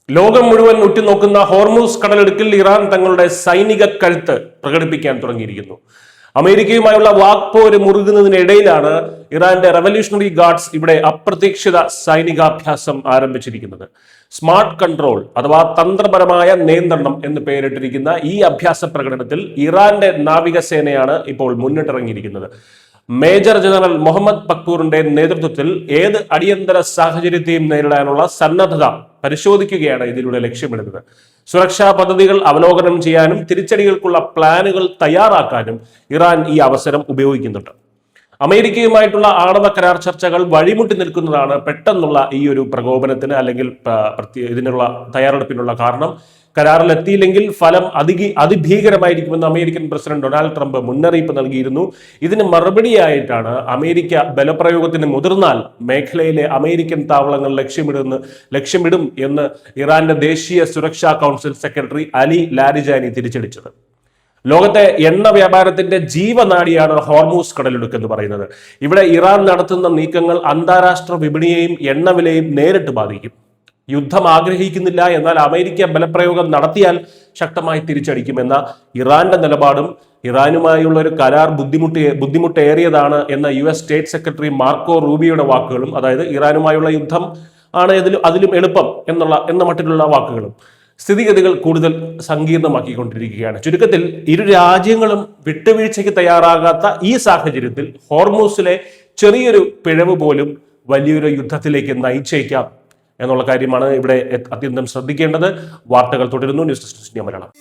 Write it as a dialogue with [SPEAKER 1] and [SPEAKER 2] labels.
[SPEAKER 1] ലോകം മുഴുവൻ ഉറ്റുനോക്കുന്ന ഹോർമൂസ് കടലിടുക്കിൽ ഇറാൻ തങ്ങളുടെ സൈനിക കരുത്ത് പ്രകടിപ്പിക്കാൻ തുടങ്ങിയിരിക്കുന്നു. അമേരിക്കയുമായുള്ള വാക്പോര് മുറുകുന്നതിനിടയിലാണ് ഇറാന്റെ റവല്യൂഷണറി ഗാർഡ്സ് ഇവിടെ അപ്രതീക്ഷിത സൈനികാഭ്യാസം ആരംഭിച്ചിരിക്കുന്നത്. സ്മാർട്ട് കൺട്രോൾ അഥവാ തന്ത്രപരമായ നിയന്ത്രണം എന്ന് പേരിട്ടിരിക്കുന്ന ഈ അഭ്യാസ പ്രകടനത്തിൽ ഇറാന്റെ നാവികസേനയാണ് ഇപ്പോൾ മുന്നിട്ടിറങ്ങിയിരിക്കുന്നത്. മേജർ ജനറൽ മുഹമ്മദ് പക്കൂറിന്റെ നേതൃത്വത്തിൽ ഏത് അടിയന്തര സാഹചര്യത്തെയും നേരിടാനുള്ള സന്നദ്ധത പരിശോധിക്കുകയാണ് ഇതിലൂടെ ലക്ഷ്യമിടുന്നത്. സുരക്ഷാ പദ്ധതികൾ അവലോകനം ചെയ്യാനും തിരിച്ചടികൾക്കുള്ള പ്ലാനുകൾ തയ്യാറാക്കാനും ഇറാൻ ഈ അവസരം ഉപയോഗിക്കുന്നുണ്ട്. അമേരിക്കയുമായിട്ടുള്ള ആണവ കരാർ ചർച്ചകൾ വഴിമുട്ടി നിൽക്കുന്നതാണ് പെട്ടെന്നുള്ള ഈ ഒരു പ്രകോപനത്തിന് അല്ലെങ്കിൽ ഇതിനുള്ള തയ്യാറെടുപ്പിനുള്ള കാരണം. കരാറിൽ എത്തിയില്ലെങ്കിൽ ഫലം അതിഭീകരമായിരിക്കുമെന്ന് അമേരിക്കൻ പ്രസിഡന്റ് ഡൊണാൾഡ് ട്രംപ് മുന്നറിയിപ്പ് നൽകിയിരുന്നു. ഇതിന് മറുപടിയായിട്ടാണ് അമേരിക്ക ബലപ്രയോഗത്തിന് മുതിർന്നാൽ മേഖലയിലെ അമേരിക്കൻ താവളങ്ങൾ ലക്ഷ്യമിടും എന്ന് ഇറാന്റെ ദേശീയ സുരക്ഷാ കൗൺസിൽ സെക്രട്ടറി അലി ലാരിജാനി തിരിച്ചടിച്ചത്. ലോകത്തെ എണ്ണ വ്യാപാരത്തിന്റെ ജീവനാഡിയാണ് ഹോർമൂസ് കടലിടുക്ക് എന്ന് പറയുന്നത്. ഇവിടെ ഇറാൻ നടത്തുന്ന നീക്കങ്ങൾ അന്താരാഷ്ട്ര വിപണിയെയും എണ്ണവിലയും നേരിട്ട് ബാധിക്കും. യുദ്ധം ആഗ്രഹിക്കുന്നില്ല, എന്നാൽ അമേരിക്ക ബലപ്രയോഗം നടത്തിയാൽ ശക്തമായി തിരിച്ചടിക്കുമെന്ന ഇറാന്റെ നിലപാടും ഇറാനുമായുള്ള ഒരു കരാർ ബുദ്ധിമുട്ടേറിയതാണ് എന്ന US സ്റ്റേറ്റ് സെക്രട്ടറി മാർക്കോ റൂബിയോയുടെ വാക്കുകളും, അതായത് ഇറാനുമായുള്ള യുദ്ധം ആണ് അതിലും എളുപ്പം എന്ന മട്ടിലുള്ള വാക്കുകളും സ്ഥിതിഗതികൾ കൂടുതൽ സങ്കീർണമാക്കിക്കൊണ്ടിരിക്കുകയാണ്. ചുരുക്കത്തിൽ ഇരു രാജ്യങ്ങളും വിട്ടുവീഴ്ചയ്ക്ക് തയ്യാറാകാത്ത ഈ സാഹചര്യത്തിൽ ഹോർമൂസിലെ ചെറിയൊരു പിഴവ് പോലും വലിയൊരു യുദ്ധത്തിലേക്ക് നയിച്ചേക്കാം എന്നുള്ള കാര്യമാണ് ഇവിടെ അത്യന്തം ശ്രദ്ധിക്കേണ്ടത്. വാർത്തകൾ തുടരുന്നു. News desk Malayalam.